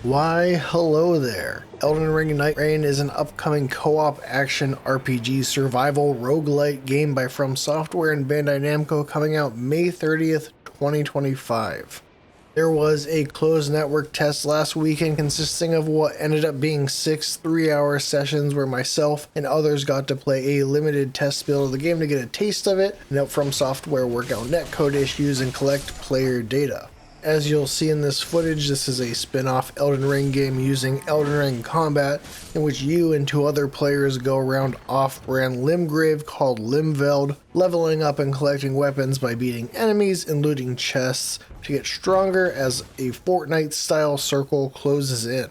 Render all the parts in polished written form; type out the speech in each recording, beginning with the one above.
Why, hello there. Elden Ring Nightreign is an upcoming co-op action RPG survival roguelite game by From Software and Bandai Namco coming out May 30th, 2025. There was a closed network test last weekend consisting of what ended up being 6 3-hour sessions where myself and others got to play a limited test build of the game to get a taste of it, and help From Software work out netcode issues and collect player data. As you'll see in this footage, this is a spin-off Elden Ring game using Elden Ring combat, in which you and 2 other players go around off-brand Limgrave called Limveld, leveling up and collecting weapons by beating enemies and looting chests to get stronger as a Fortnite-style circle closes in.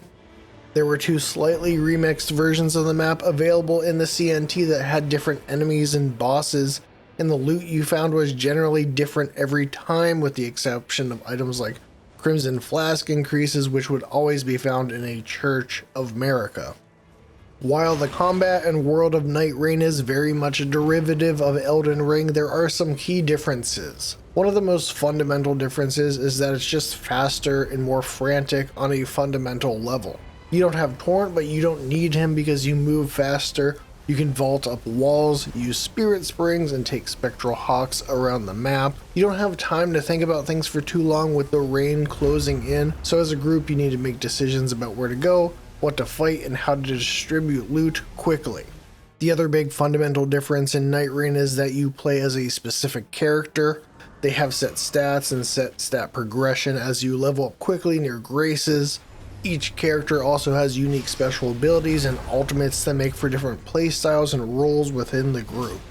There were 2 slightly remixed versions of the map available in the CNT that had different enemies and bosses, and the loot you found was generally different every time, with the exception of items like Crimson Flask increases, which would always be found in a Church of Marika. While the combat and world of Nightreign is very much a derivative of Elden Ring, there are some key differences. One of the most fundamental differences is that it's just faster and more frantic on a fundamental level. You don't have Torrent, but you don't need him because you move faster. You can vault up walls, use spirit springs, and take spectral hawks around the map. You don't have time to think about things for too long with the rain closing in, so as a group you need to make decisions about where to go, what to fight, and how to distribute loot quickly. The other big fundamental difference in Nightreign is that you play as a specific character. They have set stats and set stat progression as you level up quickly near graces. Each character also has unique special abilities and ultimates that make for different playstyles and roles within the group.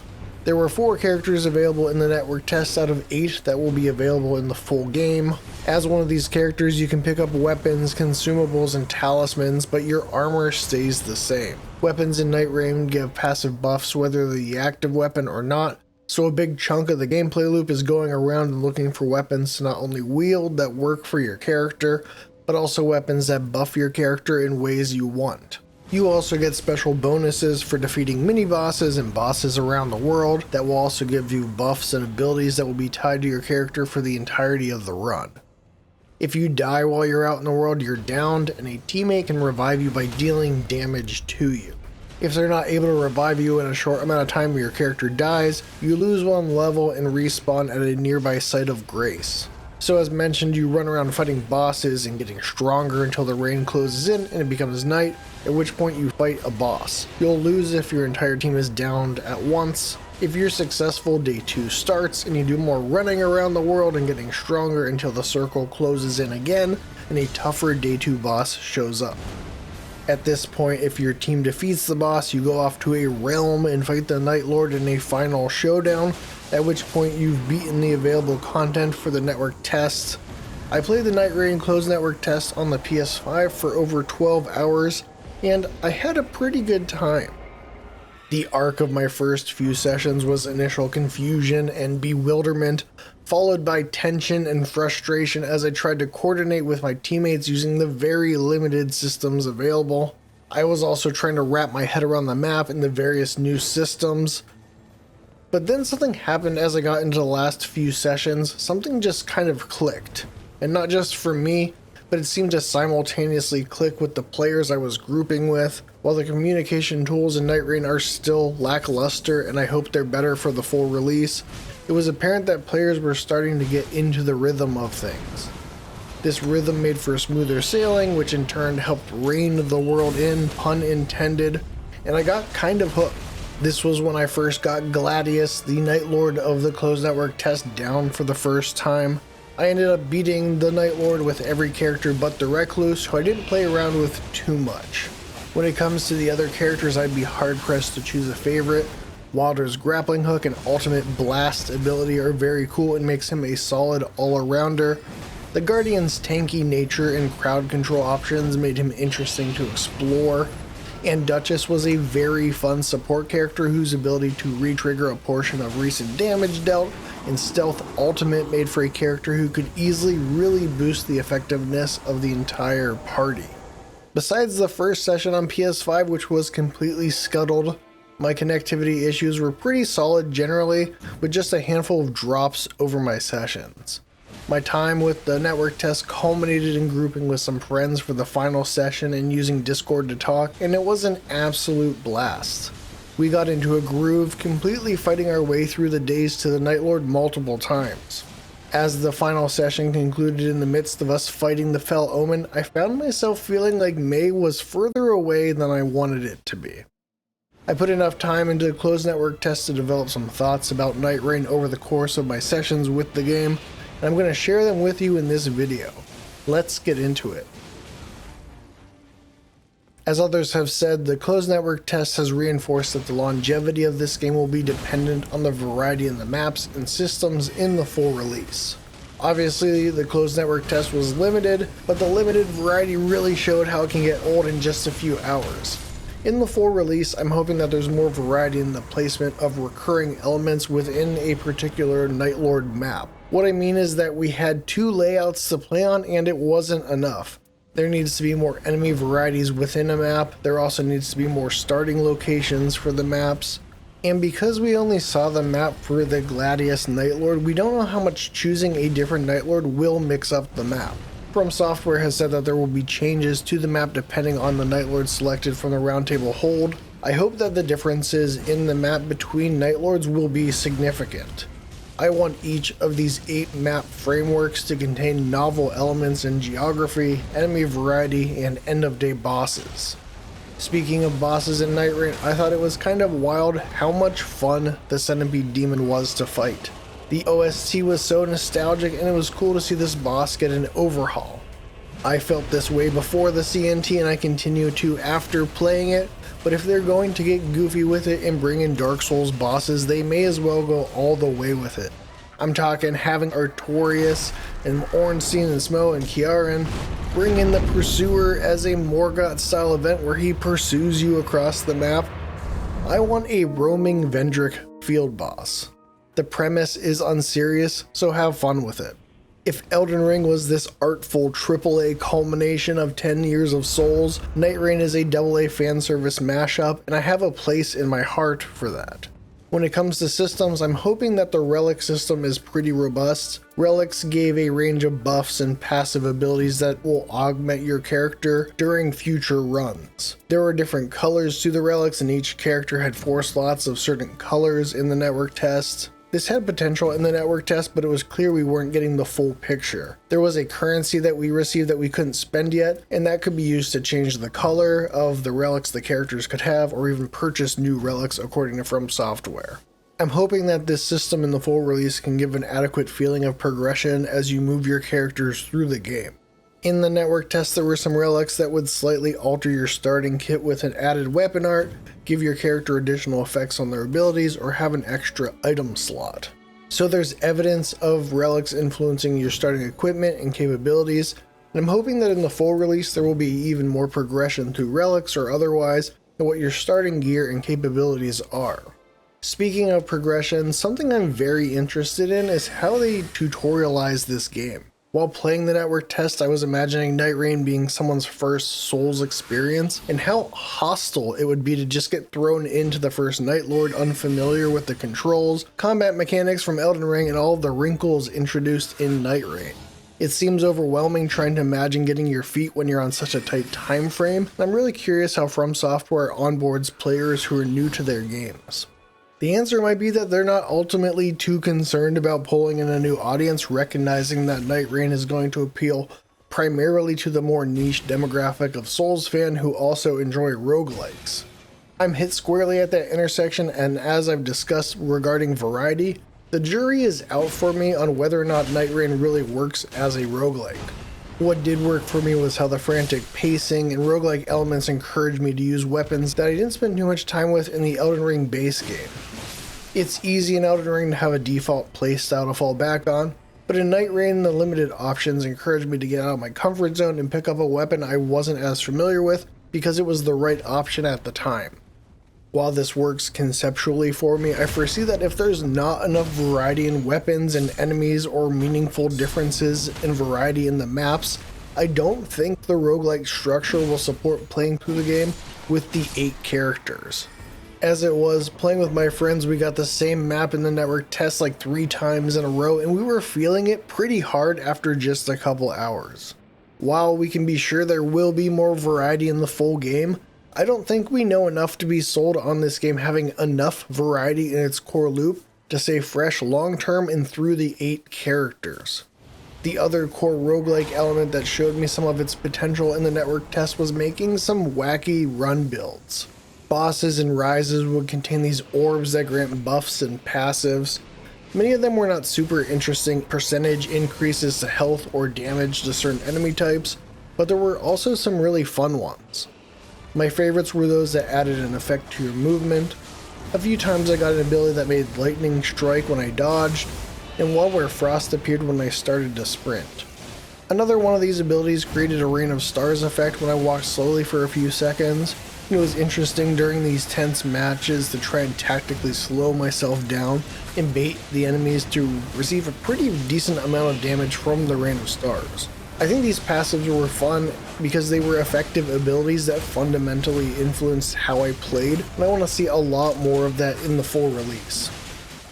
There were 4 characters available in the network test out of 8 that will be available in the full game. As one of these characters, you can pick up weapons, consumables, and talismans, but your armor stays the same. Weapons in Nightreign give passive buffs whether they're the active weapon or not, so a big chunk of the gameplay loop is going around and looking for weapons to not only wield that work for your character, but also weapons that buff your character in ways you want. You also get special bonuses for defeating mini-bosses and bosses around the world that will also give you buffs and abilities that will be tied to your character for the entirety of the run. If you die while you're out in the world, you're downed, and a teammate can revive you by dealing damage to you. If they're not able to revive you in a short amount of time where your character dies, you lose 1 level and respawn at a nearby site of grace. So as mentioned, you run around fighting bosses and getting stronger until the rain closes in and it becomes night, at which point you fight a boss. You'll lose if your entire team is downed at once. If you're successful, day 2 starts and you do more running around the world and getting stronger until the circle closes in again and a tougher day 2 boss shows up. At this point, if your team defeats the boss, you go off to a realm and fight the Night Lord in a final showdown, at which point you've beaten the available content for the network test. I played the Nightreign closed network test on the PS5 for over 12 hours, and I had a pretty good time. The arc of my first few sessions was initial confusion and bewilderment, followed by tension and frustration as I tried to coordinate with my teammates using the very limited systems available. I was also trying to wrap my head around the map and the various new systems. But then something happened as I got into the last few sessions. Something just kind of clicked. And not just for me, but it seemed to simultaneously click with the players I was grouping with. While the communication tools in Nightreign are still lackluster, and I hope they're better for the full release, it was apparent that players were starting to get into the rhythm of things. This rhythm made for smoother sailing, which in turn helped rein the world in, pun intended, and I got kind of hooked. This was when I first got Gladius, the Night Lord of the closed network test, down for the first time. I ended up beating the Night Lord with every character but the Recluse, who I didn't play around with too much. When it comes to the other characters, I'd be hard-pressed to choose a favorite. Wilder's grappling hook and ultimate blast ability are very cool and makes him a solid all-arounder. The Guardian's tanky nature and crowd control options made him interesting to explore. And Duchess was a very fun support character whose ability to re-trigger a portion of recent damage dealt and Stealth Ultimate made for a character who could easily really boost the effectiveness of the entire party. Besides the first session on PS5, which was completely scuttled, my connectivity issues were pretty solid generally, with just a handful of drops over my sessions. My time with the network test culminated in grouping with some friends for the final session and using Discord to talk, and it was an absolute blast. We got into a groove, completely fighting our way through the days to the Night Lord multiple times. As the final session concluded in the midst of us fighting the Fell Omen, I found myself feeling like May was further away than I wanted it to be. I put enough time into the closed network test to develop some thoughts about Nightreign over the course of my sessions with the game, and I'm going to share them with you in this video. Let's get into it. As others have said, the closed network test has reinforced that the longevity of this game will be dependent on the variety in the maps and systems in the full release. Obviously, the closed network test was limited, but the limited variety really showed how it can get old in just a few hours. In the full release, I'm hoping that there's more variety in the placement of recurring elements within a particular Night Lord map. What I mean is that we had 2 layouts to play on and it wasn't enough. There needs to be more enemy varieties within a map, there also needs to be more starting locations for the maps, and because we only saw the map for the Gladius Night Lord, we don't know how much choosing a different Night Lord will mix up the map. From Software has said that there will be changes to the map depending on the Night Lord selected from the roundtable hold. I hope that the differences in the map between Night Lords will be significant. I want each of these 8 map frameworks to contain novel elements in geography, enemy variety, and end-of-day bosses. Speaking of bosses in Nightreign, I thought it was kind of wild how much fun the Centipede Demon was to fight. The OST was so nostalgic and it was cool to see this boss get an overhaul. I felt this way before the CNT and I continue to after playing it, but if they're going to get goofy with it and bring in Dark Souls bosses, they may as well go all the way with it. I'm talking having Artorias and Ornstein and Smo and Kiaran bring in the Pursuer as a Morgoth style event where he pursues you across the map. I want a roaming Vendrick field boss. The premise is unserious, so have fun with it. If Elden Ring was this artful AAA culmination of 10 years of Souls, Nightreign is a AA fanservice mashup, and I have a place in my heart for that. When it comes to systems, I'm hoping that the Relic system is pretty robust. Relics gave a range of buffs and passive abilities that will augment your character during future runs. There were different colors to the relics and each character had 4 slots of certain colors in the network test. This had potential in the network test, but it was clear we weren't getting the full picture. There was a currency that we received that we couldn't spend yet, and that could be used to change the color of the relics the characters could have, or even purchase new relics according to From Software. I'm hoping that this system in the full release can give an adequate feeling of progression as you move your characters through the game. In the network test, there were some relics that would slightly alter your starting kit with an added weapon art, give your character additional effects on their abilities, or have an extra item slot. So there's evidence of relics influencing your starting equipment and capabilities, and I'm hoping that in the full release there will be even more progression through relics or otherwise and what your starting gear and capabilities are. Speaking of progression, something I'm very interested in is how they tutorialize this game. While playing the network test, I was imagining Nightreign being someone's first Souls experience, and how hostile it would be to just get thrown into the first Night Lord unfamiliar with the controls, combat mechanics from Elden Ring, and all of the wrinkles introduced in Nightreign. It seems overwhelming trying to imagine getting your feet when you're on such a tight time frame, and I'm really curious how From Software onboards players who are new to their games. The answer might be that they're not ultimately too concerned about pulling in a new audience, recognizing that Nightreign is going to appeal primarily to the more niche demographic of Souls fan who also enjoy roguelikes. I'm hit squarely at that intersection, and as I've discussed regarding variety, the jury is out for me on whether or not Nightreign really works as a roguelike. What did work for me was how the frantic pacing and roguelike elements encouraged me to use weapons that I didn't spend too much time with in the Elden Ring base game. It's easy in Elden Ring to have a default playstyle to fall back on, but in Nightreign the limited options encouraged me to get out of my comfort zone and pick up a weapon I wasn't as familiar with because it was the right option at the time. While this works conceptually for me, I foresee that if there's not enough variety in weapons and enemies or meaningful differences in variety in the maps, I don't think the roguelike structure will support playing through the game with the 8 characters. As it was, playing with my friends, we got the same map in the network test like 3 times in a row, and we were feeling it pretty hard after just a couple hours. While we can be sure there will be more variety in the full game, I don't think we know enough to be sold on this game having enough variety in its core loop to stay fresh long term and through the 8 characters. The other core roguelike element that showed me some of its potential in the network test was making some wacky run builds. Bosses and rises would contain these orbs that grant buffs and passives. Many of them were not super interesting percentage increases to health or damage to certain enemy types, but there were also some really fun ones. My favorites were those that added an effect to your movement. A few times I got an ability that made lightning strike when I dodged, and one where frost appeared when I started to sprint. Another one of these abilities created a rain of stars effect when I walked slowly for a few seconds. It was interesting during these tense matches to try and tactically slow myself down and bait the enemies to receive a pretty decent amount of damage from the rain of stars. I think these passives were fun because they were effective abilities that fundamentally influenced how I played, and I want to see a lot more of that in the full release.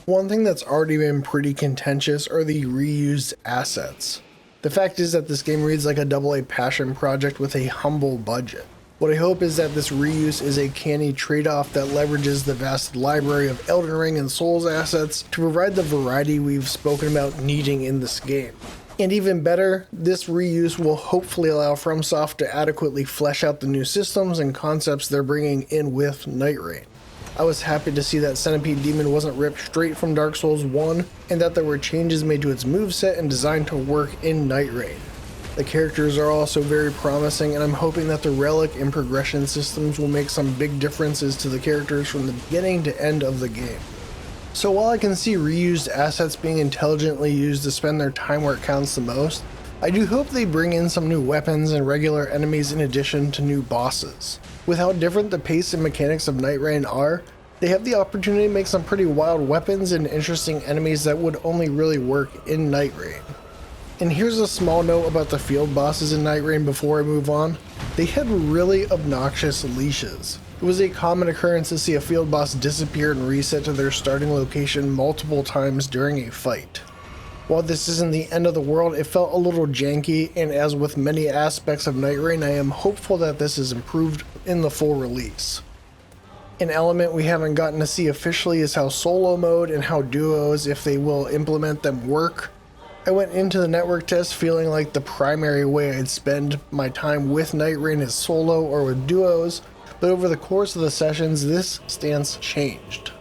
One thing that's already been pretty contentious are the reused assets. The fact is that this game reads like a AA passion project with a humble budget. What I hope is that this reuse is a canny trade-off that leverages the vast library of Elden Ring and Souls assets to provide the variety we've spoken about needing in this game. And even better, this reuse will hopefully allow FromSoft to adequately flesh out the new systems and concepts they're bringing in with Nightreign. I was happy to see that Centipede Demon wasn't ripped straight from Dark Souls 1, and that there were changes made to its moveset and designed to work in Nightreign. The characters are also very promising, and I'm hoping that the relic and progression systems will make some big differences to the characters from the beginning to end of the game. So while I can see reused assets being intelligently used to spend their time where it counts the most, I do hope they bring in some new weapons and regular enemies in addition to new bosses. With how different the pace and mechanics of Nightreign are, they have the opportunity to make some pretty wild weapons and interesting enemies that would only really work in Nightreign. And here's a small note about the field bosses in Nightreign before I move on. They had really obnoxious leashes. It was a common occurrence to see a field boss disappear and reset to their starting location multiple times during a fight. While this isn't the end of the world, it felt a little janky, and as with many aspects of Nightreign, I am hopeful that this is improved in the full release. An element we haven't gotten to see officially is how solo mode and how duos, if they will implement them, work. I went into the network test feeling like the primary way I'd spend my time with Nightreign is solo or with duos, but over the course of the sessions, this stance changed.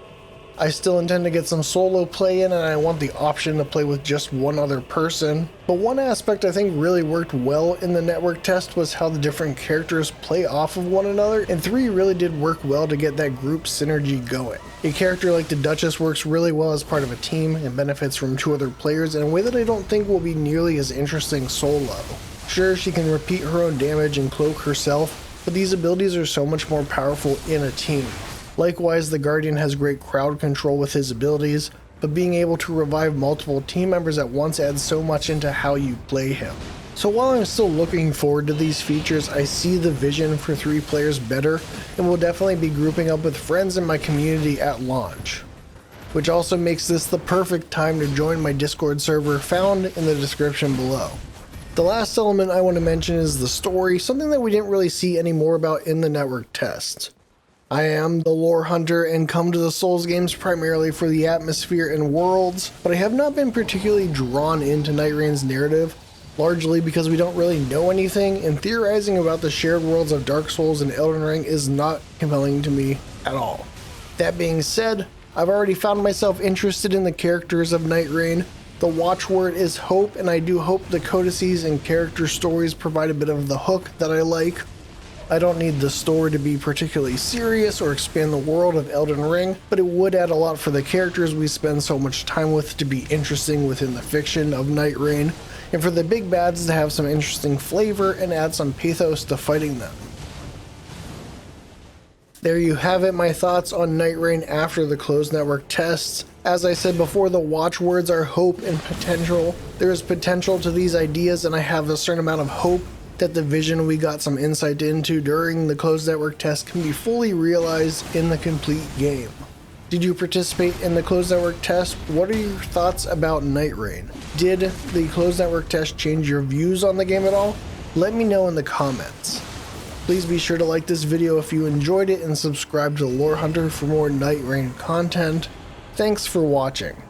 I still intend to get some solo play in, and I want the option to play with just one other person. But one aspect I think really worked well in the network test was how the different characters play off of one another, and 3 really did work well to get that group synergy going. A character like the Duchess works really well as part of a team and benefits from 2 other players in a way that I don't think will be nearly as interesting solo. Sure, she can repeat her own damage and cloak herself, but these abilities are so much more powerful in a team. Likewise, the Guardian has great crowd control with his abilities, but being able to revive multiple team members at once adds so much into how you play him. So while I'm still looking forward to these features, I see the vision for 3 players better, and will definitely be grouping up with friends in my community at launch. Which also makes this the perfect time to join my Discord server found in the description below. The last element I want to mention is the story, something that we didn't really see any more about in the network tests. I am the lore hunter and come to the Souls games primarily for the atmosphere and worlds, but I have not been particularly drawn into Nightreign's narrative, largely because we don't really know anything, and theorizing about the shared worlds of Dark Souls and Elden Ring is not compelling to me at all. That being said, I've already found myself interested in the characters of Nightreign. The watchword is hope, and I do hope the codices and character stories provide a bit of the hook that I like. I don't need the story to be particularly serious or expand the world of Elden Ring, but it would add a lot for the characters we spend so much time with to be interesting within the fiction of Nightreign, and for the big bads to have some interesting flavor and add some pathos to fighting them. There you have it, my thoughts on Nightreign after the closed network tests. As I said before, the watchwords are hope and potential. There is potential to these ideas, and I have a certain amount of hope that the vision we got some insight into during the closed network test can be fully realized in the complete game. Did you participate in the closed network test? What are your thoughts about Nightreign? Did the closed network test change your views on the game at all? Let me know in the comments. Please be sure to like this video if you enjoyed it and subscribe to Lore Hunter for more Nightreign content. Thanks for watching.